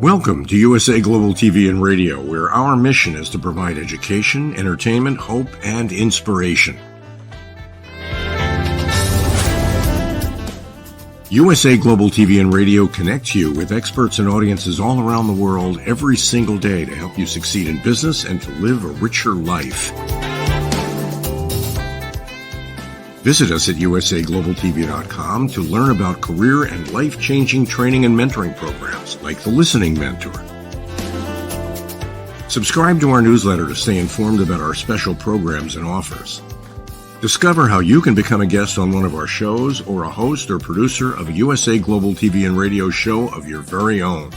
Welcome to USA Global TV and Radio, where our mission is to provide education, entertainment, hope, and inspiration. USA Global TV and Radio connects you with experts and audiences all around the world every single day to help you succeed in business and to live a richer life. Visit us at usaglobaltv.com to learn about career and life-changing training and mentoring programs like the Listening Mentor. Subscribe to our newsletter to stay informed about our special programs and offers. Discover how you can become a guest on one of our shows or a host or producer of a USA Global TV and Radio show of your very own.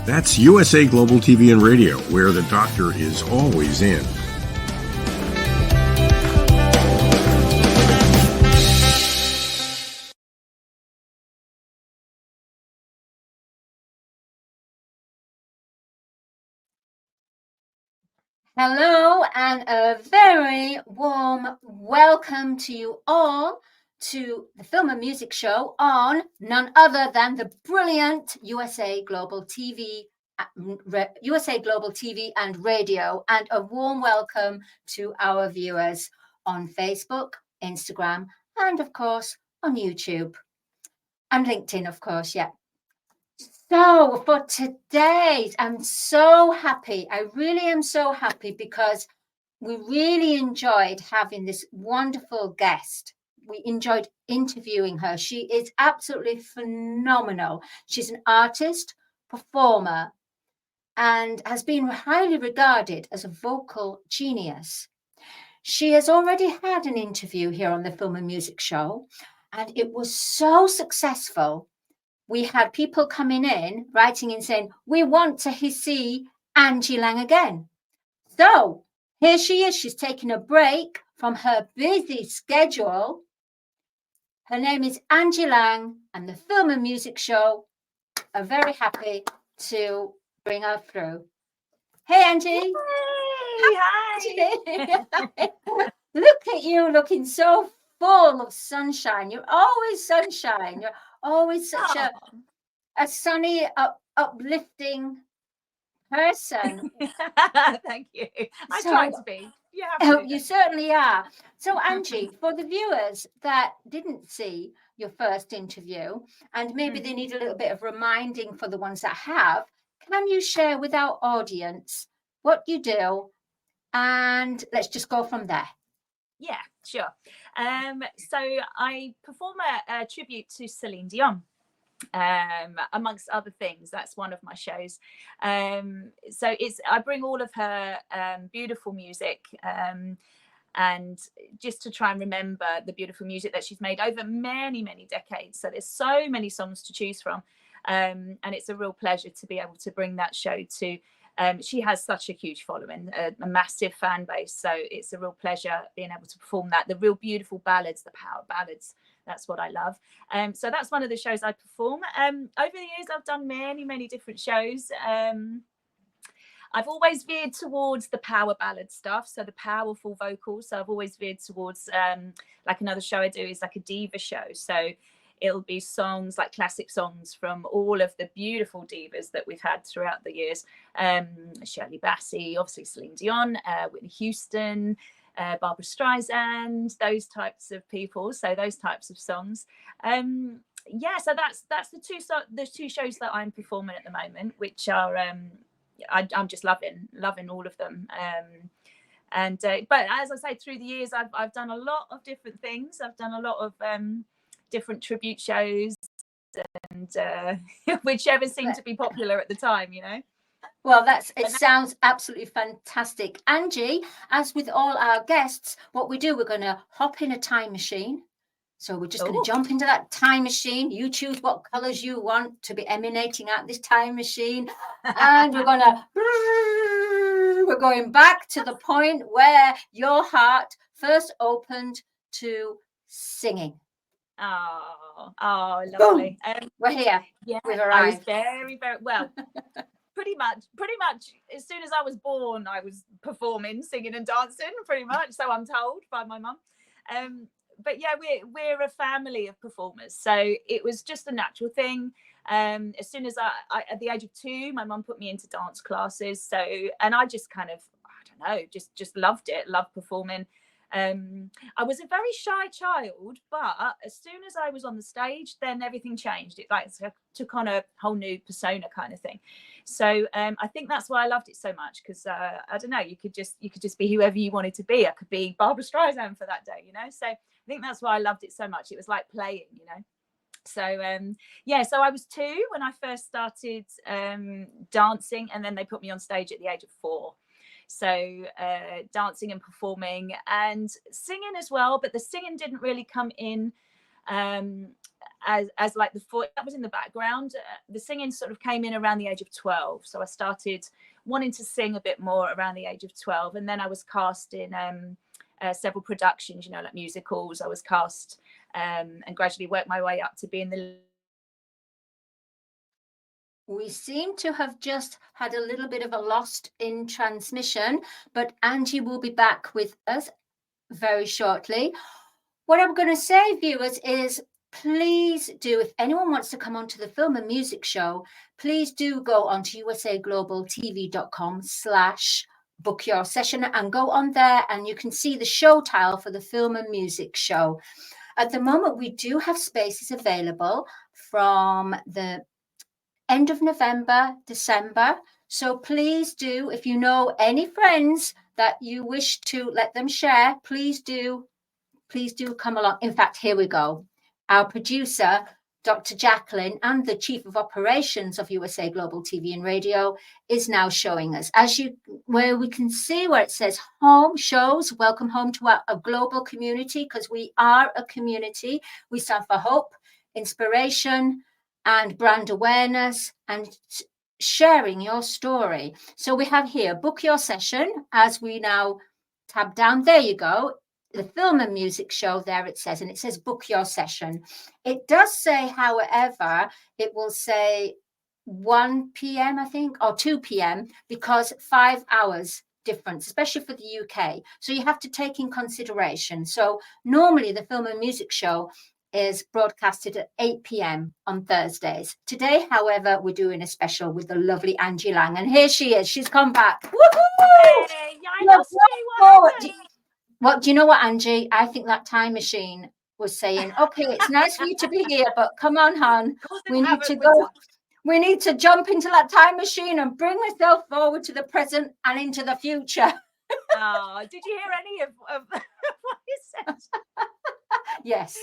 That's USA Global TV and Radio, where the doctor is always in. Hello and a very warm welcome to you all to the Film and Music Show on none other than the brilliant USA Global TV and Radio, and a warm welcome to our viewers on Facebook, Instagram, and of course on YouTube and LinkedIn, of course, yeah. So for today, I'm so happy. I really am so happy because we really enjoyed having this wonderful guest. We enjoyed interviewing her. She is absolutely phenomenal. She's an artist, performer, and has been highly regarded as a vocal genius. She has already had an interview here on the Film and Music Show, and it was so successful. We had people coming in, writing in saying, we want to see Angie Lang again. So here she is. She's taking a break from her busy schedule. Her name is Angie Lang, and the Film and Music Show are very happy to bring her through. Hey, Angie. Hey, hi. Look at you looking so full of sunshine. You're always sunshine. You're always such a sunny, uplifting person. Thank you. I try to be. You certainly are. So, Angie, for the viewers that didn't see your first interview, and maybe they need a little bit of reminding for the ones that have, can you share with our audience what you do? And let's just go from there. Yeah, sure. So I perform a tribute to Celine Dion, amongst other things. That's one of my shows. So I bring all of her beautiful music, and just to try and remember the beautiful music that she's made over many, many decades. So there's so many songs to choose from, and it's a real pleasure to be able to bring that show to. She has such a huge following, a massive fan base. So it's a real pleasure being able to perform that. The real beautiful ballads, the power ballads. That's what I love. So that's one of the shows I perform. Over the years, I've done many, many different shows. I've always veered towards the power ballad stuff, so the powerful vocals. So I've always veered towards like another show I do is like a diva show. So it'll be songs like classic songs from all of the beautiful divas that we've had throughout the years. Shirley Bassey, obviously Celine Dion, Whitney Houston, Barbara Streisand, those types of people. So those types of songs. Yeah, so that's the two shows that I'm performing at the moment, which are I'm just loving all of them. But as I say, through the years, I've done a lot of different things. I've done a lot of different tribute shows, and whichever seemed to be popular at the time, you know. Well, it sounds absolutely fantastic. Angie, as with all our guests, what we do, we're going to hop in a time machine. So we're just going to jump into that time machine. You choose what colors you want to be emanating out this time machine. And we're going back to the point where your heart first opened to singing. Oh, lovely. We're here. Yeah, we've arrived. I was very, very well. Pretty much as soon as I was born, I was performing, singing and dancing, pretty much. So I'm told by my mum. But yeah, we're a family of performers. So it was just a natural thing. As soon as I at the age of 2, my mum put me into dance classes. So, and I just kind of, I don't know, just loved it, loved performing. I was a very shy child, but as soon as I was on the stage, then everything changed. It like took on a whole new persona kind of thing. So I think that's why I loved it so much, because I don't know, you could just be whoever you wanted to be. I could be Barbara Streisand for that day, you know. So I think that's why I loved it so much. It was like playing, you know. So yeah, so I was 2 when I first started dancing, and then they put me on stage at the age of 4. So dancing and performing and singing as well, but the singing didn't really come in as like the foot that was in the background. The singing sort of came in around the age of 12. So I started wanting to sing a bit more around the age of 12, and then I was cast in several productions, you know, like musicals. I was cast and gradually worked my way up to being the. We seem to have just had a little bit of a lost in transmission, but Angie will be back with us very shortly. What I'm going to say, viewers, is please do, if anyone wants to come onto the Film and Music Show, please do go onto usaglobaltv.com/book your session and go on there, and you can see the show tile for the Film and Music Show. At the moment, we do have spaces available from the end of November, December. So please do, if you know any friends that you wish to let them share, please do come along. In fact, here we go. Our producer, Dr. Jacqueline, and the Chief of Operations of USA Global TV and Radio is now showing us. Where we can see where it says home shows, welcome home to a global community, because we are a community. We stand for hope, inspiration, and brand awareness, and sharing your story. So we have here, book your session. As we now tab down, there you go, the Film and Music Show, there it says, and it says book your session. It does say, however, it will say 1 p.m, I think, or 2 p.m, because 5 hours difference, especially for the UK. So you have to take in consideration. So normally the Film and Music Show is broadcasted at 8 p.m. on Thursdays. Today, however, we're doing a special with the lovely Angie Lang, and here she is. She's come back. Woohoo! Hey, I lost you. Well, do you know what, Angie? I think that time machine was saying, okay, it's nice for you to be here, but come on, hon. We need to go. We need to jump into that time machine and bring myself forward to the present and into the future. Oh, did you hear any of what you said? Yes.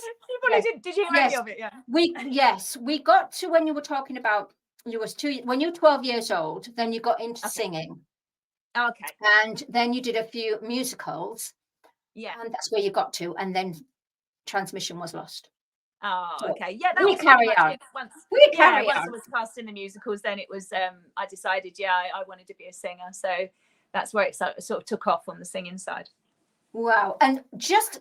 Did you hear any of it? Yeah. We got to when you were talking about when you were 12 years old, then you got into singing. Okay. And then you did a few musicals. Yeah. And that's where you got to, and then transmission was lost. Oh, okay. Yeah, that we was carry on. Once I was cast in the musicals, then it was I decided I wanted to be a singer. So that's where it sort of took off on the singing side. Wow. And just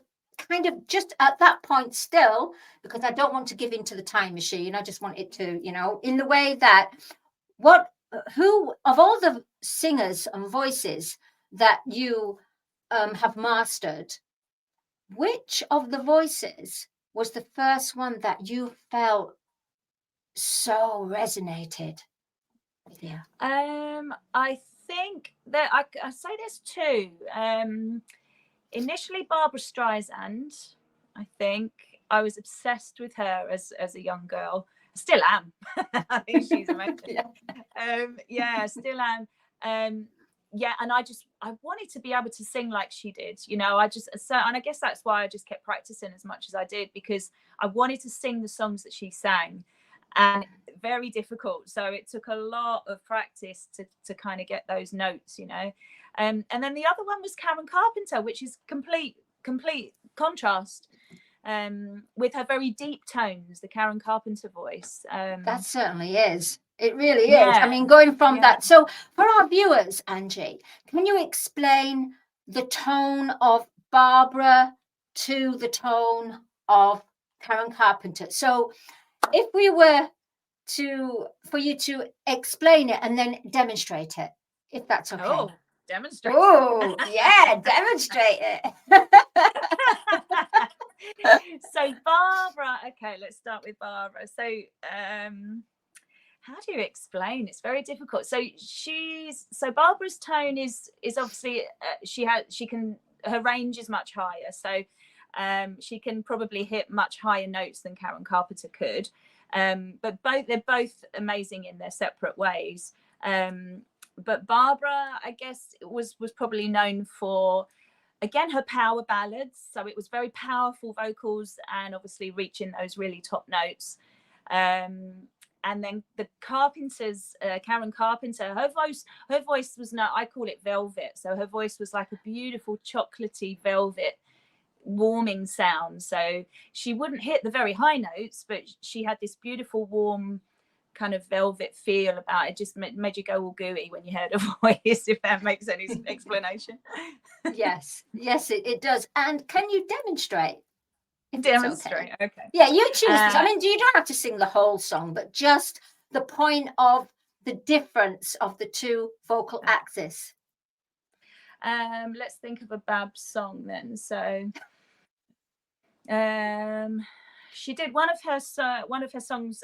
at that point still, because I don't want to give into the time machine, I just want it to, in the way that what who of all the singers and voices that you have mastered, which of the voices was the first one that you felt so resonated with you? I think that I say there's two. Initially, Barbara Streisand. I think I was obsessed with her as a young girl. Still am. I think she's amazing. Still am. And I wanted to be able to sing like she did. And I guess that's why I just kept practicing as much as I did, because I wanted to sing the songs that she sang. And very difficult, so it took a lot of practice to kind of get those notes, and then the other one was Karen Carpenter, which is complete contrast, with her very deep tones, the Karen Carpenter voice. That certainly is. It really is. Yeah. I mean, going from that. So for our viewers, Angie, can you explain the tone of Barbara to the tone of Karen Carpenter? So if we were for you to explain it and then demonstrate it, if that's okay. Oh, demonstrate. Oh, yeah, demonstrate it. So Barbara, okay, let's start with Barbara. So how do you explain? It's very difficult. So Barbara's tone is obviously her range is much higher. So she can probably hit much higher notes than Karen Carpenter could. But they're both amazing in their separate ways. But Barbara, I guess, was probably known for, again, her power ballads. So it was very powerful vocals and obviously reaching those really top notes. And then the Carpenters, Karen Carpenter, her voice was I call it velvet. So her voice was like a beautiful chocolatey velvet warming sound. So she wouldn't hit the very high notes, but she had this beautiful warm kind of velvet feel about it. Just made you go all gooey when you heard her voice, if that makes any explanation. Yes, it does. And can you demonstrate? Demonstrate, okay. Yeah, you choose. I mean, you don't have to sing the whole song, but just the point of the difference of the two vocal axes. Let's think of a Babs song then. So she did one of her songs.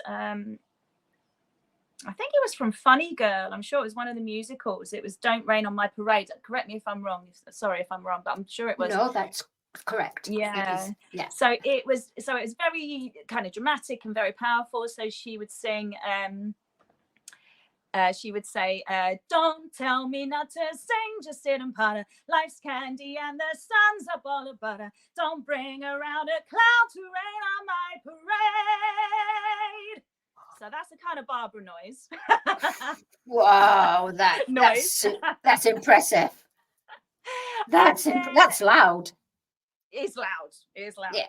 I think it was from Funny Girl. I'm sure it was one of the musicals. It was Don't Rain on My Parade. Correct me if I'm wrong. Sorry if I'm wrong, but I'm sure it was. No, that's correct. Yeah. Yeah. So it was very kind of dramatic and very powerful. So she would sing, she would say, don't tell me not to sing, just sit and potter. Life's candy and the sun's up all of butter. Don't bring around a cloud to rain on my parade. So that's the kind of Barbara noise. Wow, that's impressive. That's loud. It's loud. Yeah.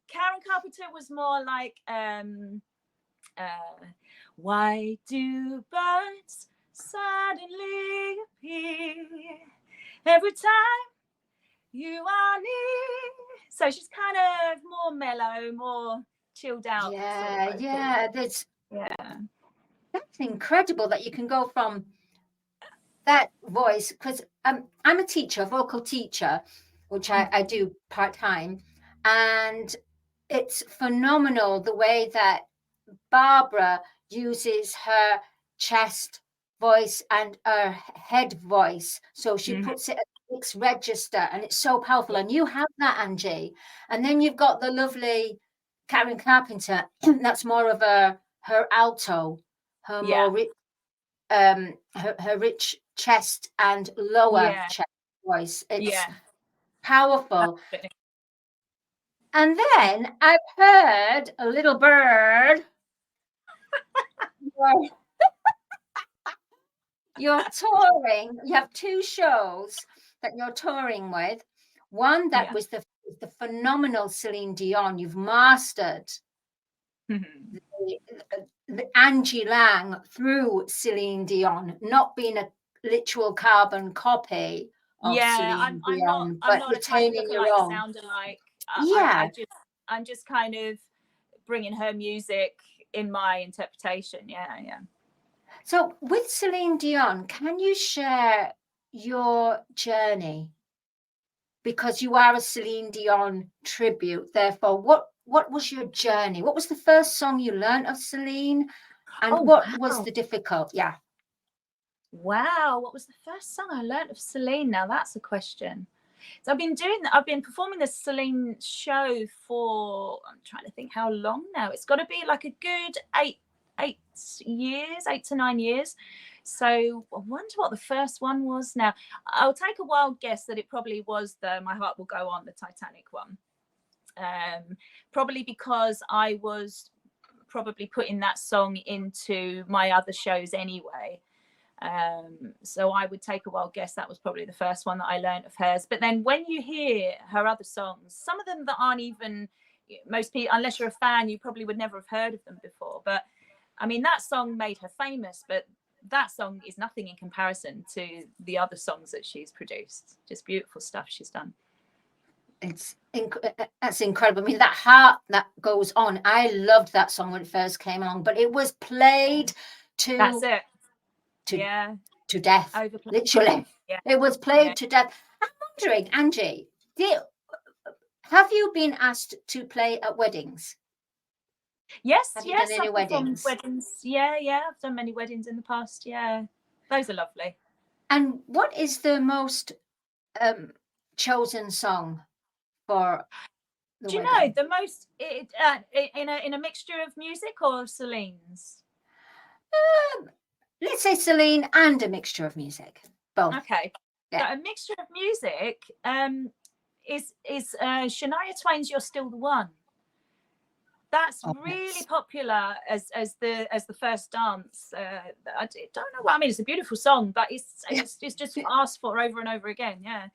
Karen Carpenter was more like, why do birds suddenly appear every time you are near? So she's kind of more mellow, more chilled out. That's incredible that you can go from that voice, because I'm a teacher, a vocal teacher, which I do part-time, and it's phenomenal the way that Barbara uses her chest voice and her head voice. So she puts it at a mixed register, and it's so powerful. And you have that, Angie. And then you've got the lovely Karen Carpenter. That's more of her alto, her more rich, her rich chest and lower chest voice. It's powerful. Absolutely. And then I've heard a little bird. You're touring. You have two shows that you're touring with. One that was the phenomenal Celine Dion. You've mastered the Angie Lang through Celine Dion, not being a literal carbon copy of Celine Dion, but retaining your own. Sound alike. I'm just kind of bringing her music in my interpretation. Yeah. So with Celine Dion, can you share your journey? Because you are a Celine Dion tribute, therefore, what was your journey? What was the first song you learned of Celine, and Oh, what wow. was the difficult? Yeah. Wow, what was the first song I learned of Celine? Now that's a question. So I've been performing the Celine show for, I'm trying to think how long now. It's got to be like a good 8 to 9 years. So I wonder what the first one was now. I'll take a wild guess that it probably was the My Heart Will Go On, the Titanic one. Probably because I was probably putting that song into my other shows anyway. So I would take a wild guess that was probably the first one that I learned of hers. But then when you hear her other songs, some of them that aren't even, most people, unless you're a fan, you probably would never have heard of them before. But I mean, that song made her famous, but that song is nothing in comparison to the other songs that she's produced. Just beautiful stuff she's done. That's incredible. I mean, that Heart That Goes On, I loved that song when it first came along, but it was played to That's it. To death, Overplayed. literally. Yeah. It was played to death. I'm wondering, Angie, have you been asked to play at weddings? Yes, have you done any weddings? Yeah, I've done many weddings in the past. Yeah, those are lovely. And what is the most chosen song for the Do you wedding? know the most in a mixture of music or Celine's? Let's say Celine and a mixture of music. Both. Okay. Yeah. So a mixture of music is Shania Twain's "You're Still the One." That's really popular as the first dance. I don't know what I mean. It's a beautiful song, but it's just asked for over and over again. Yeah.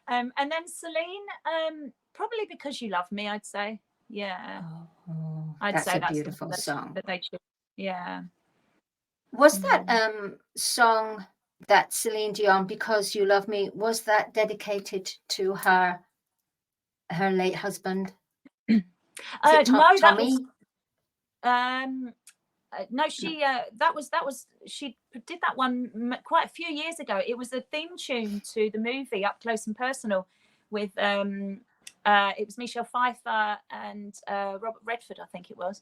And then Celine, probably Because You Love Me, I'd say. Yeah. I'd say that's a beautiful song that they chose. Yeah. Was that song that Celine Dion, Because You Love Me, was that dedicated to her late husband? No, Tommy? No, she she did that one quite a few years ago. It was the theme tune to the movie Up Close and Personal with it was Michelle Pfeiffer and Robert Redford, I think it was.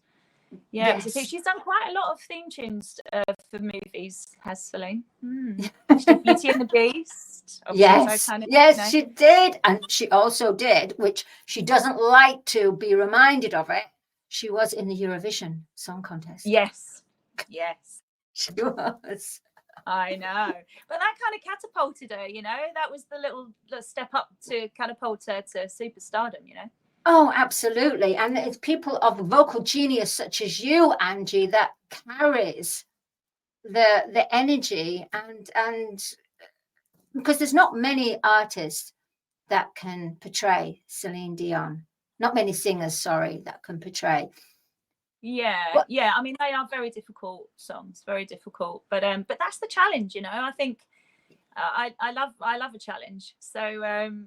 Yeah, yes. She's done quite a lot of theme tunes for movies, has Celine. She did Beauty and the Beast. Yes, she did. And she also did, which she doesn't like to be reminded of it, she was in the Eurovision Song Contest. Yes. She was. I know. But that kind of catapulted her, you know. That was the little step up to catapult her to superstardom, you know. Oh, absolutely. And it's people of vocal genius such as you, Angie, that carries the energy and because there's not many artists that can portray Celine Dion. Not many singers, sorry, that can portray. Yeah, yeah. I mean, they are very difficult songs, very difficult. But that's the challenge, you know. I think I love a challenge. So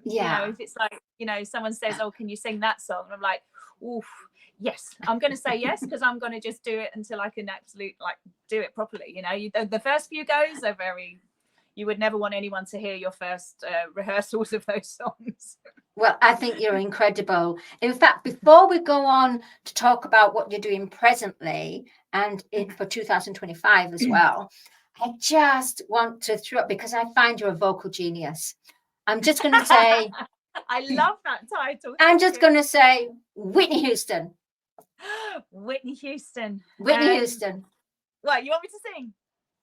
you know, if it's like, you know, someone says, "Oh, can you sing that song?" And I'm like, "Oof, yes." I'm going to say yes because I'm going to just do it until I can do it properly. You know, the first few goes are very. You would never want anyone to hear your first rehearsals of those songs. Well, I think you're incredible. In fact, before we go on to talk about what you're doing presently and for 2025 as well, I just want to throw up, because I find you're a vocal genius. I'm just going to say... I love that title. I'm just going to say Whitney Houston. Whitney Houston. Whitney Houston. What, you want me to sing?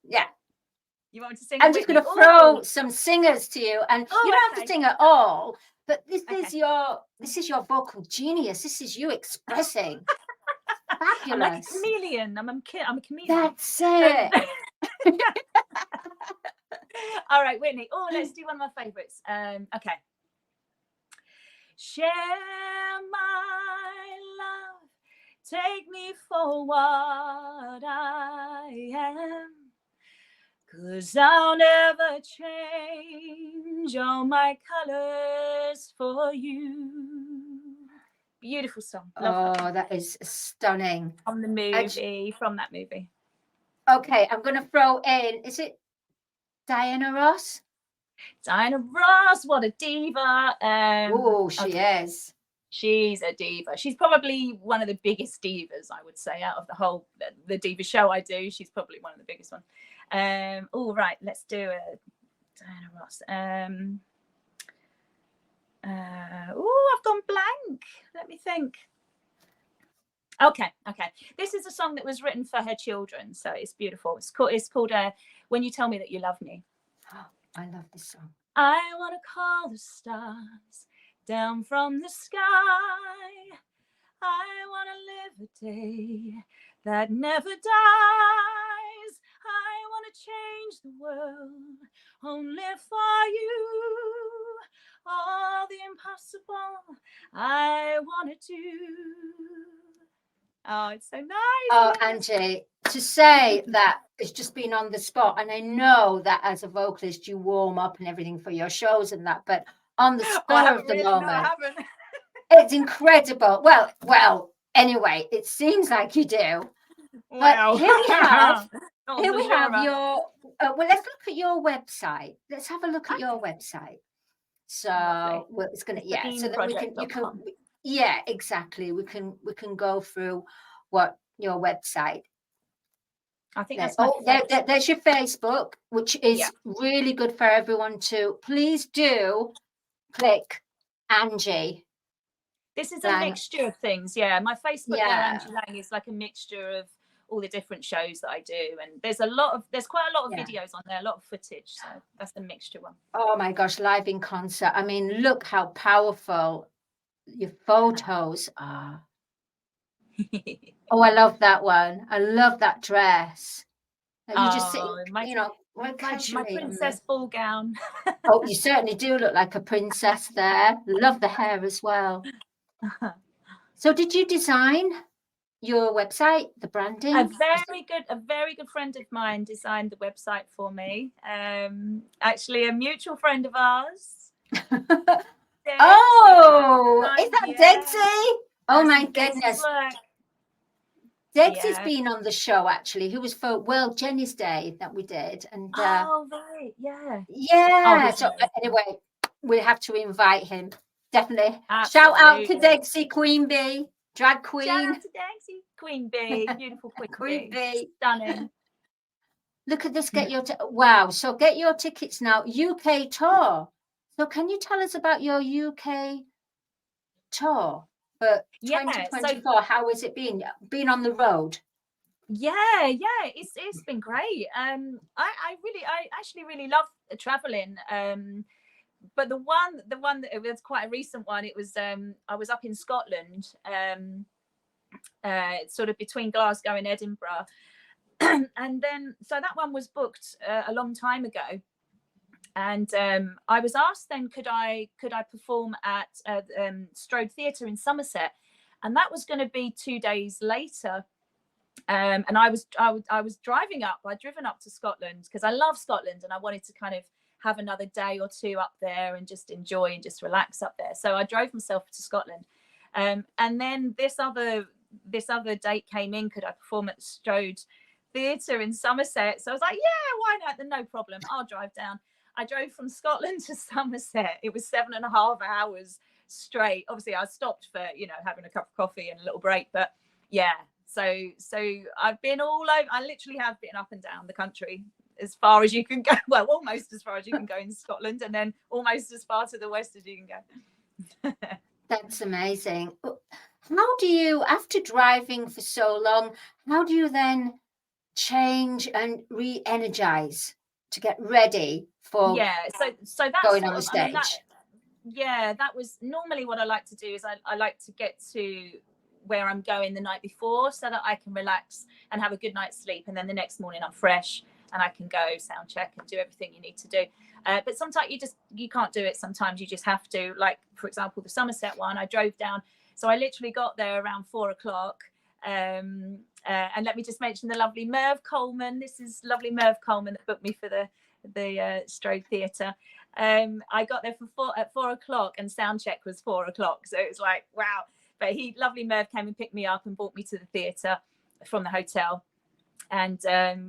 Yeah. You want me to sing? I'm just going to throw some singers to you, and you don't have to sing at all. But this is your vocal genius. This is you expressing. Fabulous. I'm like a chameleon. I'm a chameleon. That's it. All right, Whitney. Oh, let's do one of my favorites. Okay. Share my love, take me for what I am. 'Cause I'll never change all my colors for you. Beautiful song. Love that is stunning. From the movie, from that movie. Okay, I'm going to throw in, is it Diana Ross? Diana Ross, what a diva. Oh, she okay. is. She's a diva. She's probably one of the biggest divas, I would say, out of the whole the diva show I do. She's probably one of the biggest ones. All right, let's do a Diana Ross. I've gone blank. Let me think. Okay. This is a song that was written for her children, so it's beautiful. It's called "When You Tell Me That You Love Me." Oh, I love this song. I want to call the stars down from the sky. I want to live a day that never dies. I want to change the world only for you. All the impossible I want to do. Oh, it's so nice. Oh, Angie, to say that it's just been on the spot, and I know that as a vocalist you warm up and everything for your shows and that, but on the spur of the moment, it's incredible. Well, anyway, it seems like you do. Wow. But here we have your. Well, let's look at your website. Let's have a look at your website. So it's gonna so that you can exactly. We can go through what your website. I think that's there's your Facebook, which is really good for everyone to. Please do click Angie. This is a mixture of things. Yeah, my Facebook there, Angie Lang, is like a mixture of all the different shows that I do, and there's quite a lot of videos on there, a lot of footage. So that's the mixture one. Oh my gosh, live in concert. I mean, look how powerful your photos are. Oh, I love that one. I love that dress. You just sit, my princess ball gown. Oh, you certainly do look like a princess there. Love the hair as well. So did you design your website, the branding? A very good friend of mine designed the website for me. Actually, a mutual friend of ours. Oh, is that Dexy? Oh my goodness. Dexy's been on the show, actually, who was for Jenny's Day that we did. And oh, right, yeah. Yeah. So anyway, we have to invite him. Definitely. Absolutely. Shout out to Dexy, Queen Bee, drag queen. Shout out to Dexy, Queen Bee, beautiful Queen Bee. Stunning. Look at this. Get your tickets now. UK tour. So can you tell us about your UK tour for 2024? How has it been on the road? Yeah, it's been great. I actually really love traveling. But the one that it was quite a recent one. It was I was up in Scotland, sort of between Glasgow and Edinburgh, and then so that one was booked a long time ago. And I was asked then, could I perform at Strode Theatre in Somerset, and that was going to be 2 days later. And I was driving up. I'd driven up to Scotland because I love Scotland, and I wanted to kind of have another day or two up there and just enjoy and just relax up there. So I drove myself to Scotland, and then this other date came in. Could I perform at Strode Theatre in Somerset? So I was like, yeah, why not? Then no problem. I'll drive down. I drove from Scotland to Somerset. It was 7.5 hours straight. Obviously, I stopped for, having a cup of coffee and a little break. But yeah, so I've been all over. I literally have been up and down the country as far as you can go. Well, almost as far as you can go in Scotland, and then almost as far to the west as you can go. That's amazing. How do you, after driving for so long, how do you then change and re-energize to get ready for so that's going on the stage? That was normally what I like to do. Is I like to get to where I'm going the night before, so that I can relax and have a good night's sleep, and then the next morning I'm fresh and I can go sound check and do everything you need to do. But sometimes you can't do it. Sometimes you just have to. Like, for example, the Somerset one, I drove down, so I literally got there around 4:00. And let me just mention the lovely Merv Coleman. This is lovely Merv Coleman that booked me for the Strode Theatre. I got there at 4:00, and sound check was 4:00. So it was like, wow. But lovely Merv came and picked me up and brought me to the theatre from the hotel. And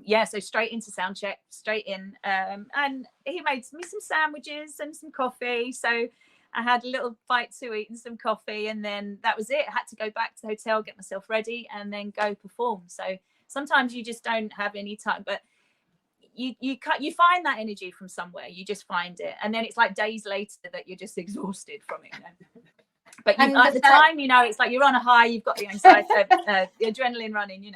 yeah, so straight into sound check, straight in, and he made me some sandwiches and some coffee. So I had a little bite to eat and some coffee, and then that was it. I had to go back to the hotel, get myself ready, and then go perform. So sometimes you just don't have any time, but you find that energy from somewhere. You just find it, and then it's like days later that you're just exhausted from it. But at the time, it's like you're on a high. You've got the anxiety, the adrenaline running.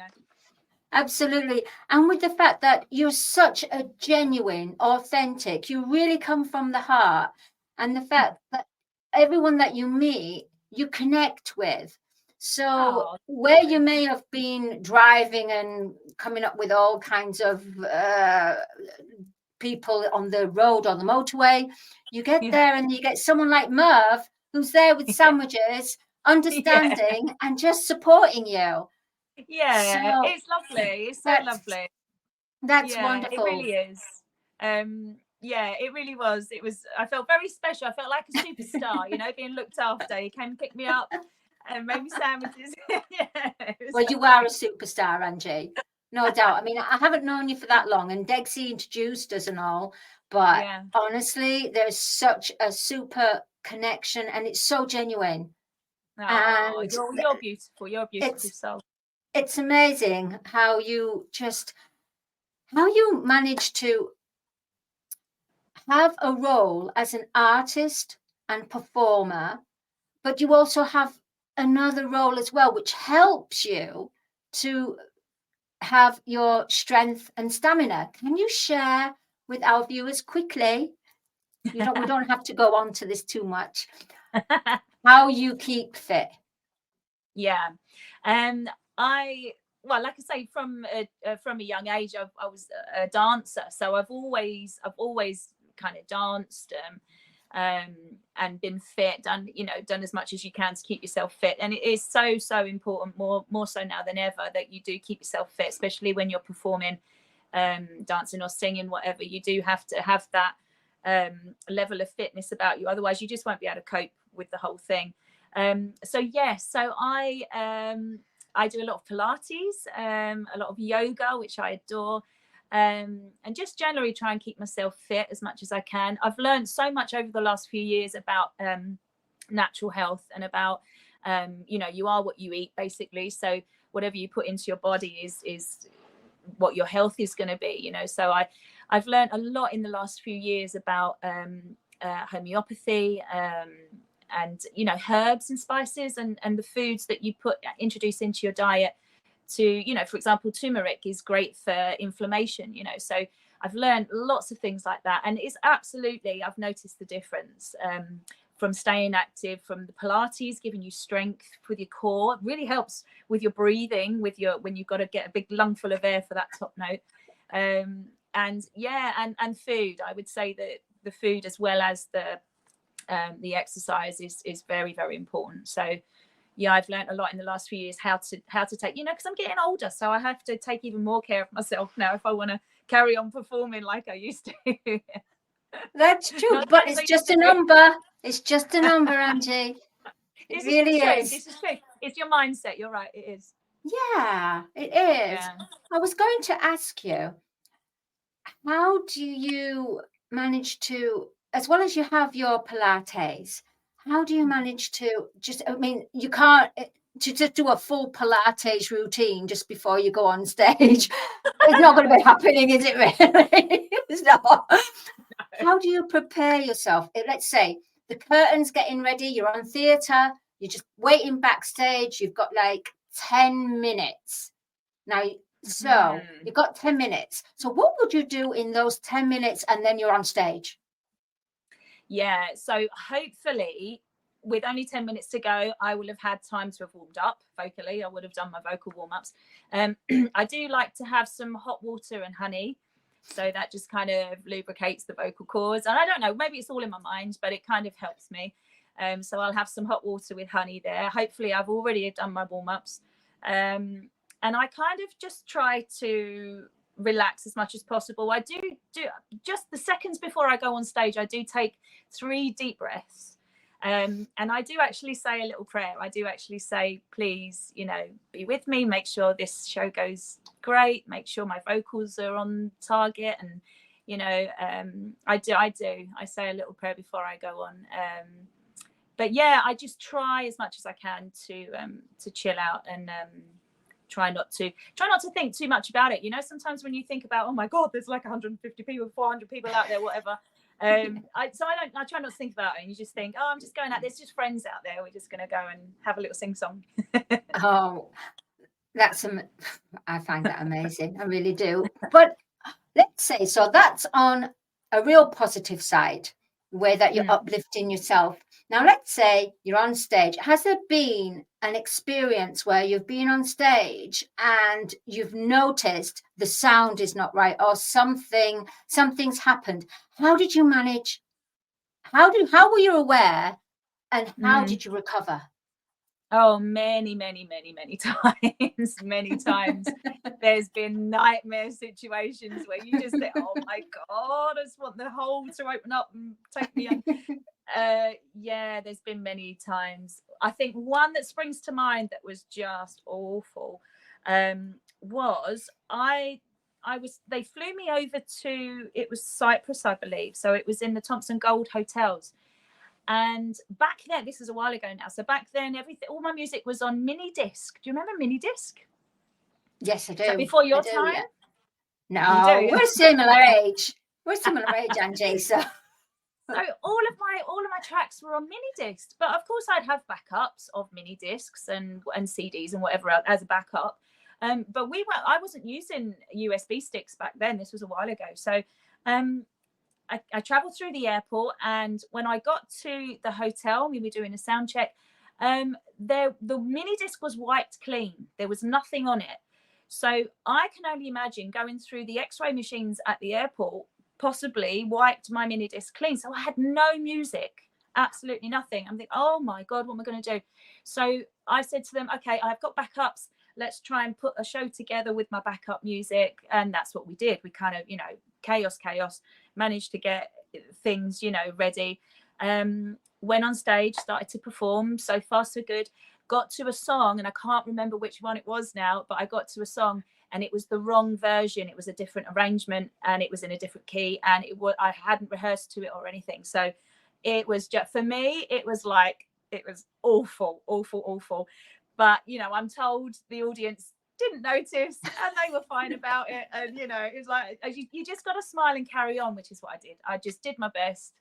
Absolutely. And with the fact that you're such a genuine, authentic, you really come from the heart, and the fact that everyone that you meet, you connect with. So where you may have been driving and coming up with all kinds of people on the road or the motorway, you get there and you get someone like Merv who's there with sandwiches, understanding and just supporting you. Yeah, so, it's lovely. It's so lovely. That's wonderful. It really is. Yeah, it really was. I felt very special. I felt like a superstar, being looked after. He came and picked me up and made me sandwiches. Well, you are a superstar, Angie. No doubt. I mean, I haven't known you for that long, and Dexy introduced us and all, but honestly, there's such a super connection, and it's so genuine. And you're beautiful. You're a beautiful soul. It's amazing how you manage to have a role as an artist and performer, but you also have another role as well, which helps you to have your strength and stamina. Can you share with our viewers quickly? We don't have to go on to this too much. How you keep fit? Yeah. Well, like I say, from a young age, I was a dancer, so I've always kind of danced and been fit, done as much as you can to keep yourself fit. And it is so important, more so now than ever, that you do keep yourself fit, especially when you're performing, dancing or singing, whatever. You do have to have that level of fitness about you, otherwise you just won't be able to cope with the whole thing. So I do a lot of Pilates, a lot of yoga, which I adore, and just generally try and keep myself fit as much as I can. I've learned so much over the last few years about natural health and about, you are what you eat, basically. So whatever you put into your body is what your health is going to be, So I've learned a lot in the last few years about homeopathy, and herbs and spices and the foods that you introduce into your diet. To for example, turmeric is great for inflammation, so I've learned lots of things like that, and it's absolutely, I've noticed the difference from staying active, from the Pilates giving you strength with your core. It really helps with your breathing, when you've got to get a big lung full of air for that top note, and food. I would say that the food as well as the exercise is very, very important. So I've learned a lot in the last few years how to take, because I'm getting older, so I have to take even more care of myself now if I want to carry on performing like I used to. That's true, but it's just a number. It's just a number, Angie. It really is. This is true. It's your mindset. You're right. It is. Yeah, it is. Yeah. I was going to ask you, how do you manage to, as well as you have your Pilates, how do you manage to you can't to just do a full Pilates routine just before you go on stage. It's not going to be happening, is it really? It's not. How do you prepare yourself? Let's say the curtain's getting ready, you're on theatre, you're just waiting backstage, you've got like 10 minutes. Now, so you've got 10 minutes. So what would you do in those 10 minutes and then you're on stage? Yeah, so hopefully with only 10 minutes to go, I will have had time to have warmed up vocally. I would have done my vocal warm-ups. I do like to have some hot water and honey. So that just kind of lubricates the vocal cords. And I don't know, maybe it's all in my mind, but it kind of helps me. So I'll have some hot water with honey there. Hopefully I've already done my warm-ups. And I kind of just try to relax as much as possible. I do just the seconds before I go on stage, I do take 3 deep breaths. And I do actually say a little prayer. I do actually say, please, you know, be with me, make sure this show goes great, make sure my vocals are on target. And, you know, I say a little prayer before I go on. But yeah, I just try as much as I can to chill out and try not to think too much about it. You know, sometimes when you think about, oh my God, there's like 150 people, 400 people out there, whatever. I try not to think about it, and you just think, oh, I'm just going out, there's just friends out there, we're just going to go and have a little sing song. Oh, I find that amazing. I really do. But let's say, so that's on a real positive side, where that you're uplifting yourself. Now, let's say you're on stage. Has there been an experience where you've been on stage and you've noticed the sound is not right, or something's happened? How did you manage? How were you aware, and how did you recover? Oh, many times. Many times. There's been nightmare situations where you just think, oh my God, I just want the hole to open up and take me in. Yeah, there's been many times. I think one that springs to mind that was just awful was they flew me over to, it was Cyprus, I believe. So it was in the Thompson Gold hotels. And back then, this is a while ago now. So back then, all my music was on mini disc. Do you remember mini disc? Yes, I do. So before your time? Yeah. No, we're similar age. Angie. So all of my tracks were on mini discs, but of course I'd have backups of mini discs and CDs and whatever else as a backup. But I wasn't using USB sticks back then. This was a while ago. So I traveled through the airport, and when I got to the hotel, we were doing a sound check. The mini disc was wiped clean. There was nothing on it. So I can only imagine going through the X-ray machines at the airport, possibly wiped my mini disc clean. So I had no music, absolutely nothing. I'm thinking, oh my God, what am I going to do? So I said to them, okay, I've got backups. Let's try and put a show together with my backup music. And that's what we did. We kind of, you know, chaos, managed to get things, you know, ready. Went on stage, started to perform. So far, so good. Got to a song, and I can't remember which one it was now, but I got to a song and it was the wrong version. It was a different arrangement and it was in a different key, and I hadn't rehearsed to it or anything. So it was just, for me, it was awful. But, you know, I'm told the audience didn't notice and they were fine about it. And, you know, it was like, you just got to smile and carry on, which is what I did. I just did my best,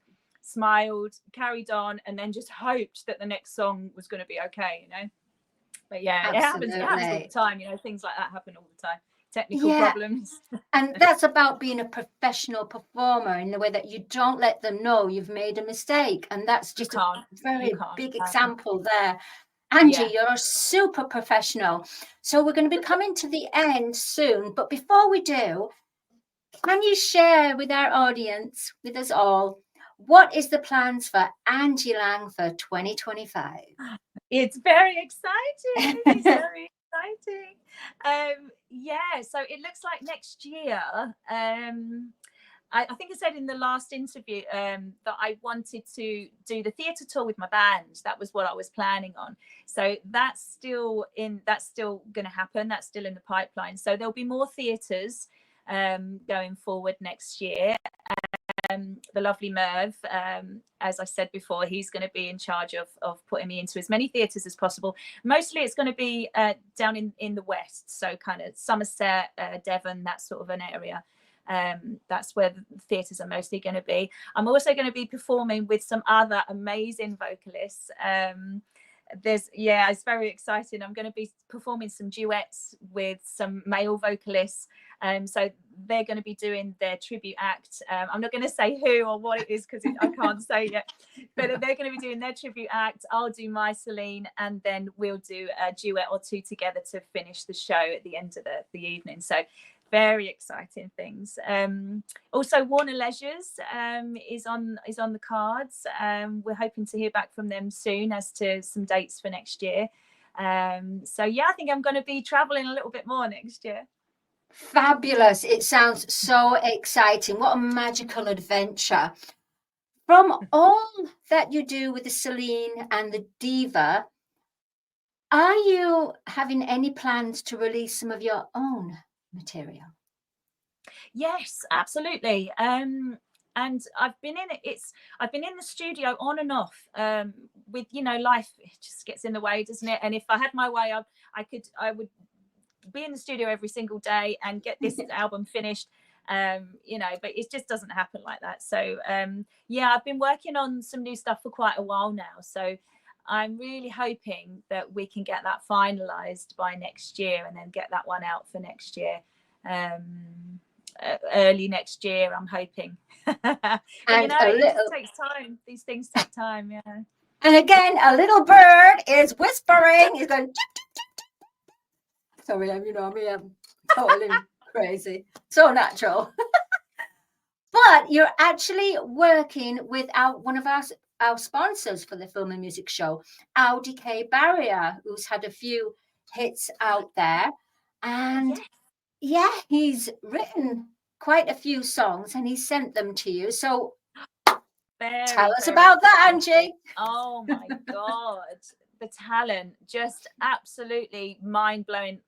smiled, carried on, and then just hoped that the next song was going to be okay, you know. But yeah, it happens all the time, you know, things like that happen all the time. Technical problems. And that's about being a professional performer, in the way that you don't let them know you've made a mistake. And that's just a very big example there. Angie, you're a super professional. So we're going to be coming to the end soon. But before we do, can you share with our audience, with us all, what is the plans for Angie Lang for 2025? It's very exciting. It's very exciting. So it looks like next year, I think I said in the last interview that I wanted to do the theatre tour with my band. That was what I was planning on. So that's still going to happen. That's still in the pipeline. So there'll be more theatres going forward next year. The lovely Merv, as I said before, he's going to be in charge of putting me into as many theatres as possible. Mostly it's going to be down in the west, so kind of Somerset, Devon, that sort of an area. That's where the theatres are mostly going to be. I'm also going to be performing with some other amazing vocalists. It's very exciting. I'm going to be performing some duets with some male vocalists. So they're going to be doing their tribute act. I'm not going to say who or what it is because I can't say yet, but they're going to be doing their tribute act. I'll do my Celine, and then we'll do a duet or two together to finish the show at the end of the evening. So very exciting things. Also Warner Leisures is on the cards. We're hoping to hear back from them soon as to some dates for next year. I think I'm going to be traveling a little bit more next year. Fabulous. It sounds so exciting. What a magical adventure. From all that you do with the Celine and the Diva, are you having any plans to release some of your own material? Yes, absolutely. And I've been in it. I've been in the studio on and off. With life, it just gets in the way, doesn't it? And if I had my way, I would be in the studio every single day and get this album finished. But it just doesn't happen like that. So I've been working on some new stuff for quite a while now. So I'm really hoping that we can get that finalized by next year and then get that one out for next year. Early next year, I'm hoping. But And it just takes time. These things take time. Yeah. And again, a little bird is whispering. He's going. Sorry, I'm totally crazy. So natural. But you're actually working with one of our sponsors for the Film and Music Show, Audi K. Barrier, who's had a few hits out there. And he's written quite a few songs and he sent them to you. So tell us about that, Angie. Oh my God. The talent, just absolutely mind-blowing.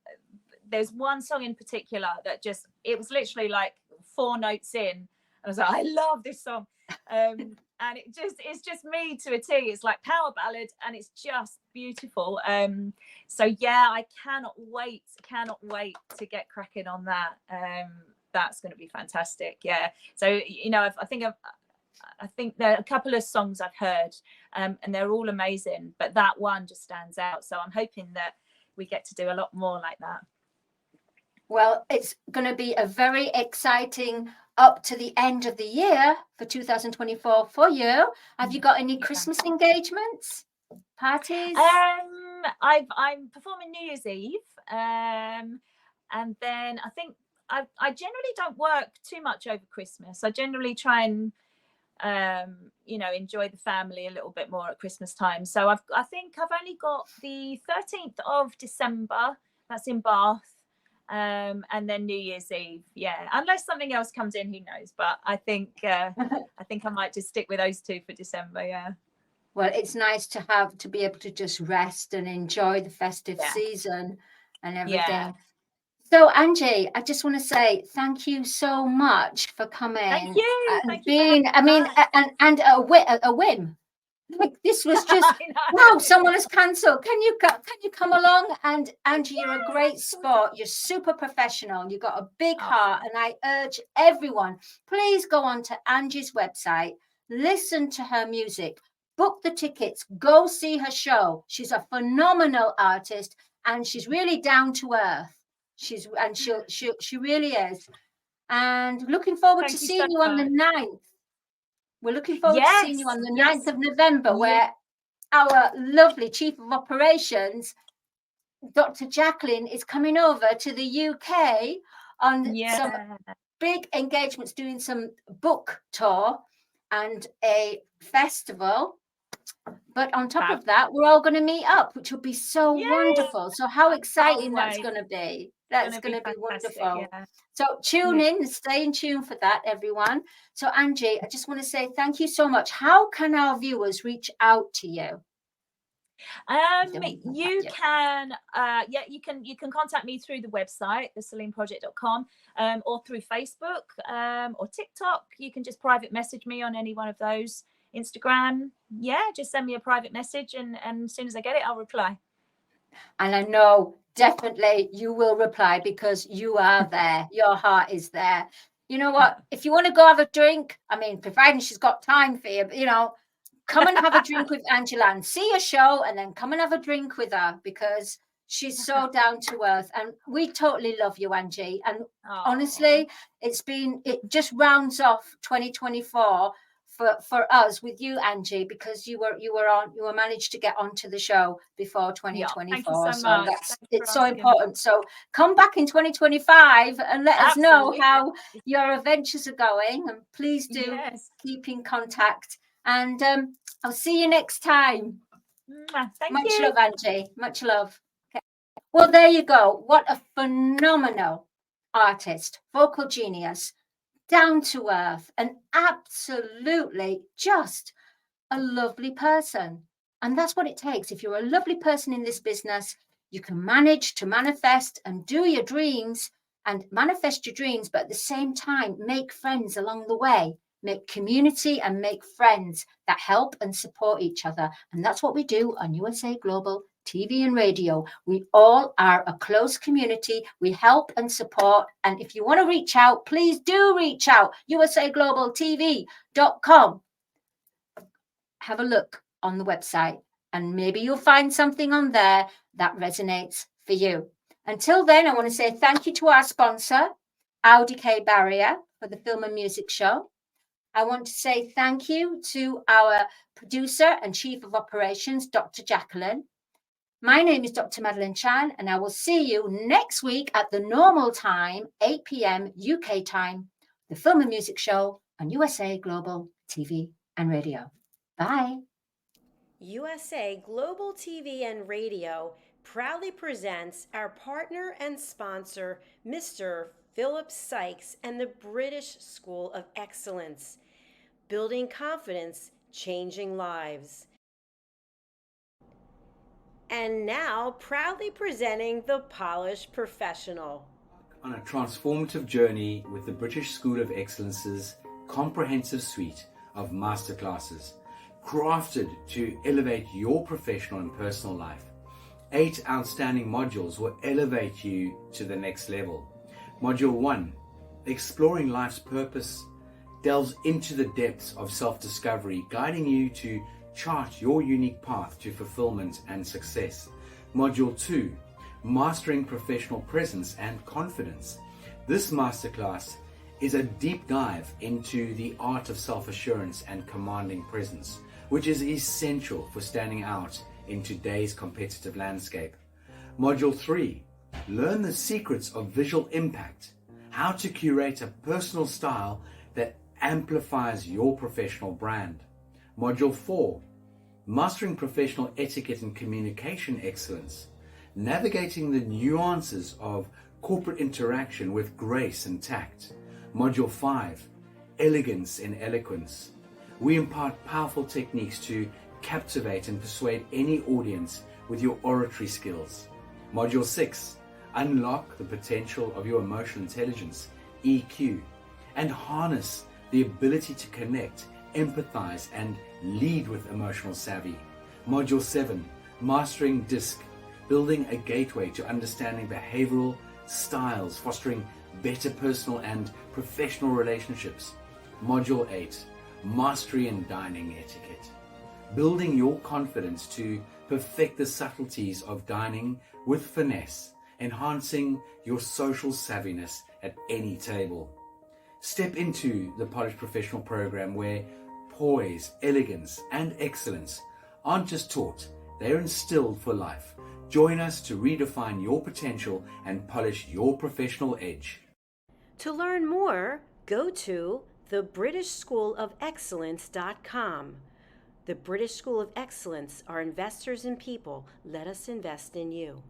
There's one song in particular that it was literally like 4 notes in. I was like, I love this song. And it's just me to a T. It's like power ballad and it's just beautiful. So I cannot wait to get cracking on that. That's going to be fantastic. Yeah. So, I think there are a couple of songs I've heard and they're all amazing, but that one just stands out. So I'm hoping that we get to do a lot more like that. Well, it's going to be a very exciting up to the end of the year for 2024 for you. Have you got any Christmas engagements, parties? I'm performing New Year's Eve. And then I think I generally don't work too much over Christmas. I generally try and enjoy the family a little bit more at Christmas time. So I think I've only got the 13th of December. That's in Bath. And then New Year's Eve, unless something else comes in, who knows? But I think I might just stick with those 2 for December. Yeah. Well, it's nice to be able to just rest and enjoy the festive season and everything. Yeah. So, Angie, I just want to say thank you so much for coming. Thank you. And and a whim. Like this was just wow! Someone has cancelled. Can you come along? And Angie, you're a great sport. You're super professional. You've got a big heart, and I urge everyone, please go on to Angie's website, listen to her music, book the tickets, go see her show. She's a phenomenal artist, and she's really down to earth. She really is. And looking forward to seeing you on the 9th. We're looking forward to seeing you on the 9th of November, where our lovely Chief of Operations, Dr. Jacqueline, is coming over to the UK on some big engagements, doing some book tour and a festival. But on top of that, we're all going to meet up, which will be so wonderful. So how exciting that's going to be. That's going to be wonderful. Yeah. So tune in and stay in tune for that, everyone. So Angie, I just want to say thank you so much. How can our viewers reach out to you? You can contact me through the website, thecelineproject.com, or through Facebook or TikTok. You can just private message me on any one of those. Instagram, just send me a private message, and as soon as I get it, I'll reply. And I know definitely you will reply because you are there. Your heart is there. You know what? If you want to go have a drink, I mean, providing she's got time for you, come and have a drink with Angela and see a show, and then come and have a drink with her because she's so down to earth. And we totally love you, Angie. And honestly, it just rounds off 2024 for us with you, Angie, because you managed to get onto the show before 2024. So it's so important. So come back in 2025 and let us know how your adventures are going, and please do keep in contact. And I'll see you next time. Much love, Angie. Much love. Okay. Well, there you go. What a phenomenal artist, vocal genius. down to earth, and absolutely just a lovely person. And that's what it takes. If you're a lovely person in this business, you can manage to manifest and do your dreams and manifest your dreams, but at the same time, make friends along the way, make community and make friends that help and support each other. And that's what we do on USA Global TV and radio. We all are a close community. We help and support. And if you want to reach out, please do reach out. usaglobaltv.com. Have a look on the website, and maybe you'll find something on there that resonates for you. Until then, I want to say thank you to our sponsor, Audi K Barrier, for the film and music show. I want to say thank you to our producer and chief of operations, Dr. Jacqueline. My name is Dr. Madelenechan, and I will see you next week at the normal time, 8 p.m. UK time, the film and music show on USA Global TV and radio. Bye. USA Global TV and Radio proudly presents our partner and sponsor, Mr. Philip Sykes and the British School of Excellence. Building confidence, changing lives. And now, proudly presenting the Polished Professional. On a transformative journey with the British School of Excellence's comprehensive suite of masterclasses, crafted to elevate your professional and personal life. 8 outstanding modules will elevate you to the next level. Module 1, Exploring Life's Purpose, delves into the depths of self-discovery, guiding you to chart your unique path to fulfillment and success. Module 2, Mastering Professional Presence and Confidence. This masterclass is a deep dive into the art of self-assurance and commanding presence, which is essential for standing out in today's competitive landscape. Module 3, Learn the secrets of visual impact, how to curate a personal style that amplifies your professional brand. Module 4, Mastering Professional Etiquette and Communication Excellence, navigating the nuances of corporate interaction with grace and tact. Module 5, Elegance in Eloquence. We impart powerful techniques to captivate and persuade any audience with your oratory skills. Module 6, Unlock the potential of your emotional intelligence, EQ, and harness the ability to connect, empathize, and lead with emotional savvy. Module 7, Mastering DISC, building a gateway to understanding behavioral styles, fostering better personal and professional relationships. Module 8, Mastery in Dining Etiquette, building your confidence to perfect the subtleties of dining with finesse, enhancing your social savviness at any table. Step into the Polished Professional program where poise, elegance, and excellence aren't just taught, they're instilled for life. Join us to redefine your potential and polish your professional edge. To learn more, go to thebritishschoolofexcellence.com. The British School of Excellence are investors in people. Let us invest in you.